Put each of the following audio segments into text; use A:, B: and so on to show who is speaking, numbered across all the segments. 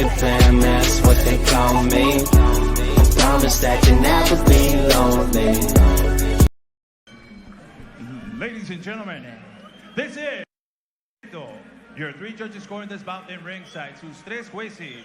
A: chosen fam, that's what they call me. Promise that you'll never be lonely.
B: Ladies and gentlemen, this is your three judges scoring this bout in ringside. Sus tres jueces,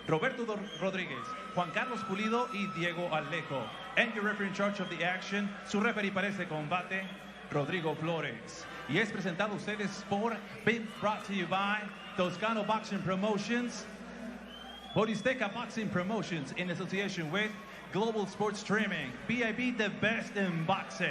B: Roberto Rodríguez, Juan Carlos Pulido y Diego Alejo. And your referee in charge of the action, su referee para este combate, Rodrigo Flores. Y es presentado a ustedes por, being brought to you by Toscano Boxing Promotions, Boristeca Boxing Promotions in association with Global Sports Streaming, BIB, the best in boxing.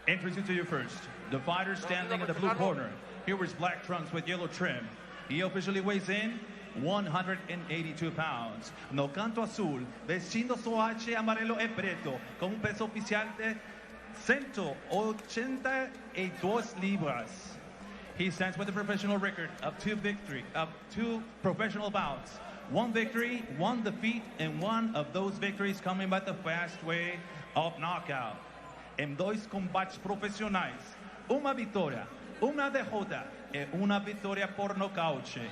B: Introducing to you first, the fighter standing in the blue corner. Here wears black trunks with yellow trim. He officially weighs in 182 pounds. No canto azul, vestindo su H amarelo e preto, con un peso oficial de 182 libras. He stands with a professional record of two professional bouts. One victory, one defeat, and one of those victories coming by the fast way of knockout. En dos combates profesionais, una vitória, una derrota y una victoria por nocaute.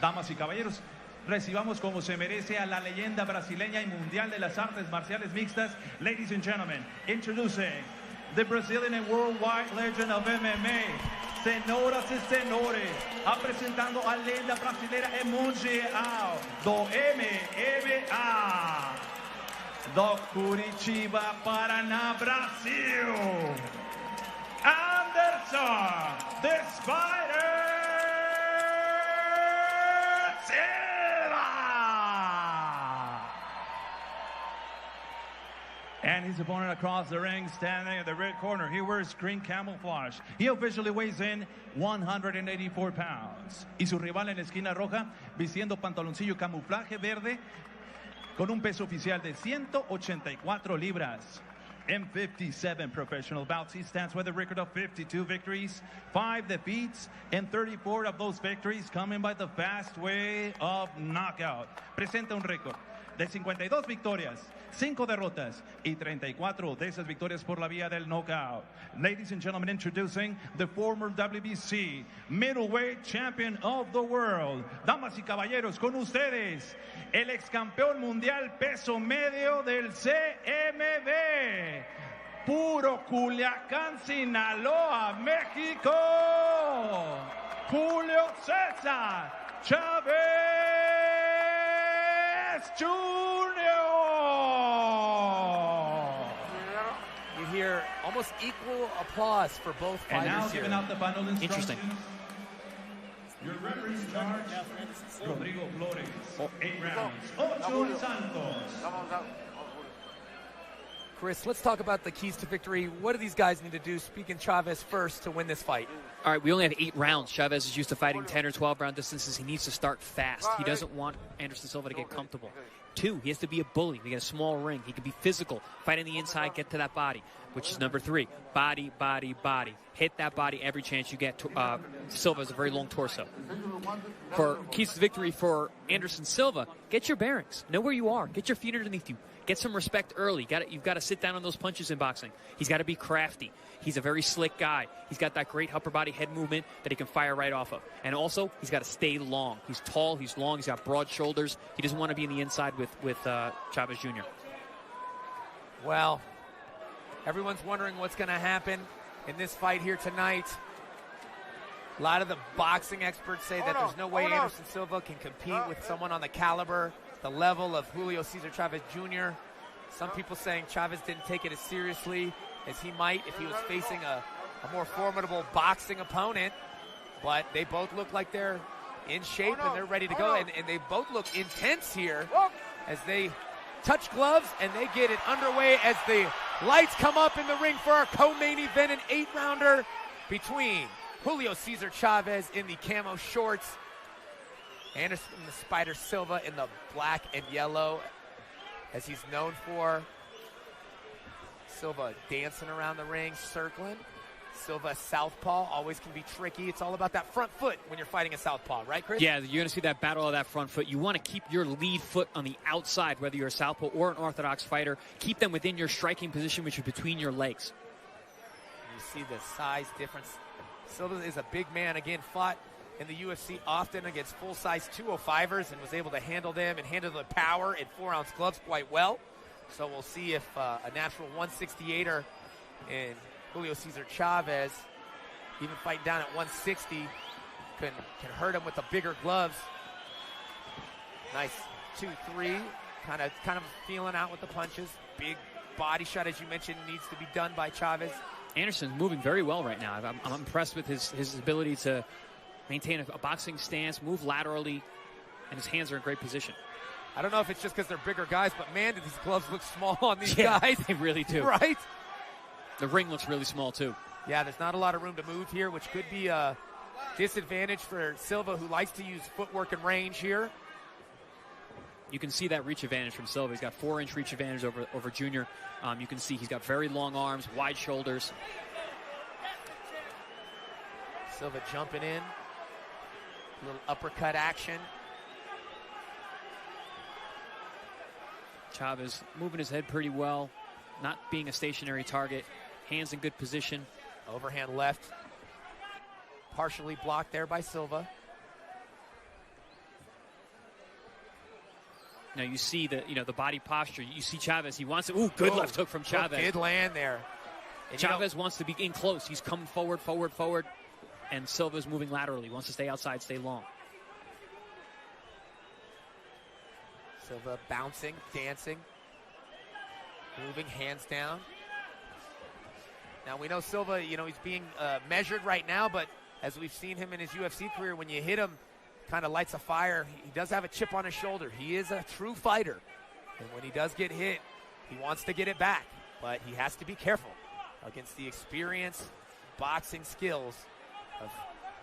B: Damas y caballeros, recibamos como se merece a la leyenda brasileña y mundial de las artes marciales mixtas. Ladies and gentlemen, introducing the Brazilian and worldwide legend of MMA. Senhoras e senhores, apresentando a lenda brasileira e mundial do MMA. Do Curitiba, Paraná, Brasil, Anderson, the Spider Silva! And his opponent across the ring, standing in the red corner. He wears green camouflage. He officially weighs in 184 pounds. Y su rival en la esquina roja, vistiendo pantaloncillo camuflaje verde, con un peso oficial de 184 libras. In 57 professional bouts, he stands with a record of 52 victories, 5 defeats, and 34 of those victories coming by the fast way of knockout. Presenta un récord de 52 victorias, 5 derrotas y 34 de esas victorias por la vía del knockout. Ladies and gentlemen, introducing the former WBC middleweight champion of the world. Damas y caballeros, con ustedes, el ex campeón mundial peso medio del CMB. Puro Culiacán, Sinaloa, México. Julio Cesar Chavez Jr.
C: You hear almost equal applause for both fighters
B: and now
C: here.
B: giving out the final instructions.
D: Interesting.
B: Your referee in charge, Rodrigo Flores. 8 rounds. Ocho Santos.
C: Chris, let's talk about the keys to victory. What do these guys need to do, speaking Chavez first, to win this fight?
D: All right, we only have 8 rounds. Chavez is used to fighting 10 or 12 round distances. He needs to start fast. He doesn't want Anderson Silva to get comfortable. 2, he has to be a bully. We get a small ring. He can be physical, fight on the inside, get to that body, which is number 3. Body, body, body. Hit that body every chance you get. Silva has a very long torso. For keys to victory for Anderson Silva, get your bearings. Know where you are. Get your feet underneath you. Get some respect early. You've got to sit down on those punches in boxing. He's got to be crafty. He's a very slick guy. He's got that great upper body head movement that he can fire right off of. And also, he's got to stay long. He's tall, he's long, he's got broad shoulders. He doesn't want to be in the inside with Chavez Jr.
C: Well, everyone's wondering what's going to happen in this fight here tonight. A lot of the boxing experts say that there's no way Anderson Silva can compete with someone on the caliber, the level of Julio Cesar Chavez Jr. Some people saying Chavez didn't take it as seriously as he might if he was facing a more formidable boxing opponent. But they both look like they're in shape and they're ready to go. And they both look intense here as they touch gloves and they get it underway as the lights come up in the ring for our co-main event, an 8-rounder between Julio Cesar Chavez in the camo shorts, Anderson the Spider Silva in the black and yellow, as he's known for. Silva dancing around the ring, circling. Silva southpaw, always can be tricky. It's all about that front foot when you're fighting a southpaw, right, Chris?
D: Yeah, you're going to see that battle of that front foot. You want to keep your lead foot on the outside, whether you're a southpaw or an orthodox fighter. Keep them within your striking position, which is between your legs.
C: You see the size difference. Silva is a big man. Again, fought in the UFC often against full-size 205ers and was able to handle them and handle the power in 4-ounce gloves quite well. So we'll see if a natural 168er in Julio Cesar Chavez, even fighting down at 160, can hurt him with the bigger gloves. Nice 2-3, kind of feeling out with the punches. Big body shot, as you mentioned, needs to be done by Chavez.
D: Anderson's moving very well right now. I'm impressed with his ability to maintain a boxing stance, move laterally, and his hands are in great position.
C: I don't know if it's just because they're bigger guys, but man, do these gloves look small on these guys.
D: They really do.
C: Right?
D: The ring looks really small, too.
C: Yeah, there's not a lot of room to move here, which could be a disadvantage for Silva, who likes to use footwork and range here.
D: You can see that reach advantage from Silva. He's got 4-inch reach advantage over Junior. You can see he's got very long arms, wide shoulders.
C: Silva jumping in. A little uppercut action.
D: Chavez moving his head pretty well, not being a stationary target. Hands in good position.
C: Overhand left. Partially blocked there by Silva.
D: Now you see the body posture. You see Chavez. He wants it. Ooh, good left hook from Chavez.
C: Did land there.
D: And Chavez wants to be in close. He's coming forward, forward, forward. And Silva's moving laterally. He wants to stay outside, stay long.
C: Silva bouncing, dancing, moving, hands down. Now we know Silva, he's being measured right now, but as we've seen him in his UFC career, when you hit him, kind of lights a fire. He does have a chip on his shoulder. He is a true fighter. And when he does get hit, he wants to get it back. But he has to be careful against the experience, boxing skills of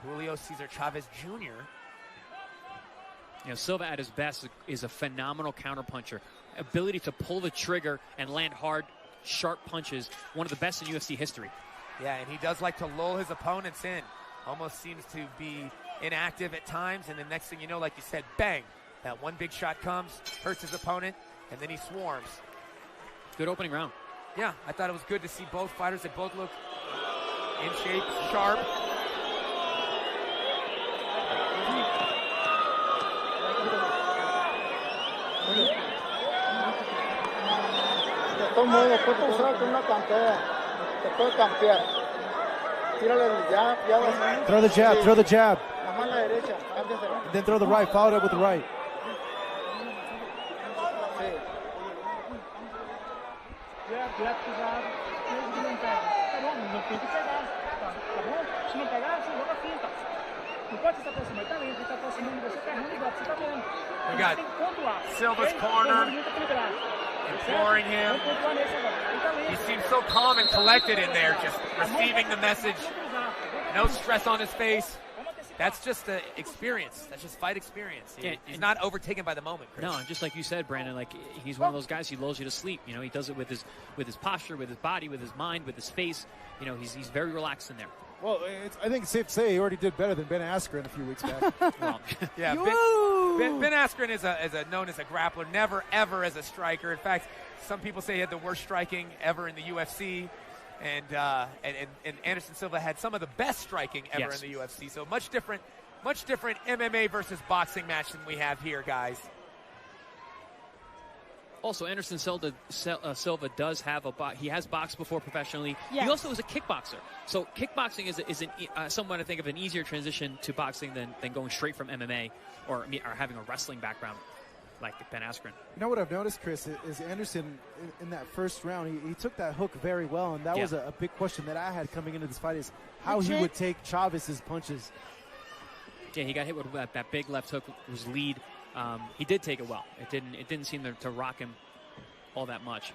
C: Julio Cesar Chavez Jr.
D: Silva at his best is a phenomenal counterpuncher. Ability to pull the trigger and land hard, sharp punches. One of the best in UFC history.
C: Yeah, and he does like to lull his opponents in. Almost seems to be inactive at times, and the next thing you know, like you said, bang, that one big shot comes, hurts his opponent, and then he swarms.
D: Good opening round.
C: Yeah, I thought it was good to see both fighters. They both look in shape, sharp.
E: Throw the jab, throw the jab. And then throw the right, follow it up with the right.
C: We got Silva's corner imploring him. He seems so calm and collected in there, just receiving the message. No stress on his face. That's just the experience. That's just fight experience. He's not overtaken by the moment, Chris.
D: No, just like you said, Brandon, like he's one of those guys, he lulls you to sleep. He does it with his posture, with his body, with his mind, with his face. He's very relaxed in there.
E: Well, I think it's safe to say he already did better than Ben Askren a few weeks back.
D: Well,
C: yeah, Ben Askren is known as a grappler, never ever as a striker. In fact, some people say he had the worst striking ever in the UFC. And Anderson Silva had some of the best striking ever in the UFC. So much different MMA versus boxing match than we have here, guys.
D: Also, Anderson Silva does have he has boxed before professionally.
F: Yes.
D: He also is a kickboxer. So kickboxing is somewhat, I think, of an easier transition to boxing than going straight from MMA or having a wrestling background like Ben Askren.
E: You know what I've noticed, Chris, is Anderson in that first round, he took that hook very well, and that was a big question that I had coming into this fight is how he would take Chavez's punches.
D: Yeah, he got hit with that big left hook, was lead. He did take it well. It didn't seem to rock him all that much.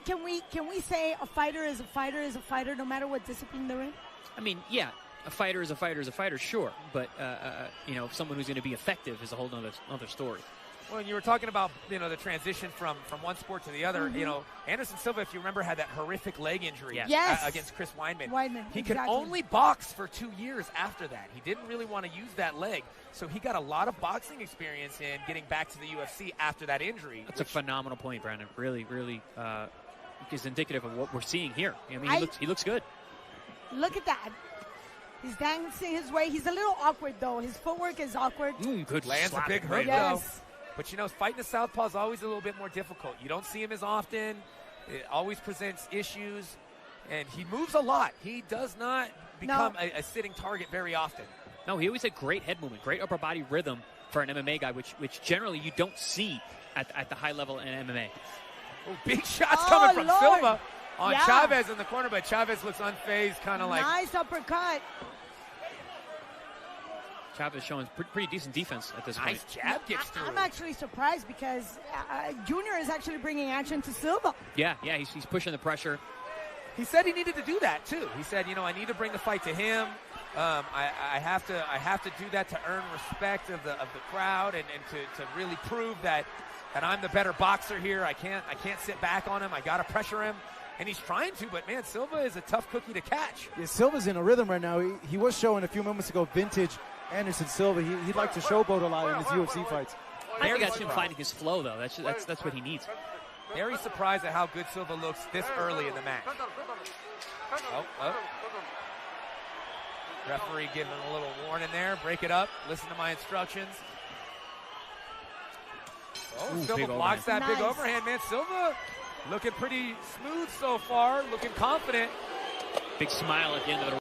F: Can we say a fighter is a fighter is a fighter no matter what discipline they're in?
D: I mean, yeah, a fighter is a fighter is a fighter, sure. But, someone who's going to be effective is a whole other story.
C: Well, you were talking about, the transition from one sport to the other.
F: Mm-hmm.
C: Anderson Silva, if you remember, had that horrific leg injury against Chris Weidman. He could only box for 2 years after that. He didn't really want to use that leg. So he got a lot of boxing experience in getting back to the UFC after that injury.
D: That's a phenomenal point, Brandon. Really, really is indicative of what we're seeing here. I mean, he looks good.
F: Look at that. He's dancing his way. He's a little awkward, though. His footwork is awkward.
D: Good
C: Lands a
D: slap.
C: big hook,
F: Yes.
C: though. But, you know, fighting the southpaw is always a little bit more difficult. You don't see him as often. It always presents issues. And he moves a lot. He does not become a sitting target very often.
D: No, he always had great head movement, great upper body rhythm for an MMA guy, which generally you don't see at the high level in MMA.
C: Oh, big shots coming from
F: Lord.
C: Silva on
F: Yeah.
C: Chavez in the corner, but Chavez looks unfazed, kind of like.
F: Nice uppercut.
D: Chavez showing pretty decent defense at this
C: Nice
D: point.
C: jab gets through.
F: I'm actually surprised because Junior is actually bringing action to Silva.
D: Yeah, he's pushing the pressure.
C: He said he needed to do that too. He said, you know, I need to bring the fight to him. I have to do that to earn respect of the crowd and to really prove that I'm the better boxer here. I can't sit back on him. I got to pressure him. And he's trying to, but man, Silva is a tough cookie to catch.
E: Yeah, Silva's in a rhythm right now. He was showing a few moments ago vintage Anderson Silva. He'd like to showboat a lot in his UFC fights.
D: I think that's him finding his flow, though. That's what he needs.
C: Very surprised at how good Silva looks this early in the match. Oh. Referee giving a little warning there. Break it up. Listen to my instructions. Oh, Silva blocks that big overhand, man. Silva looking pretty smooth so far, looking confident.
D: Big smile at the end of the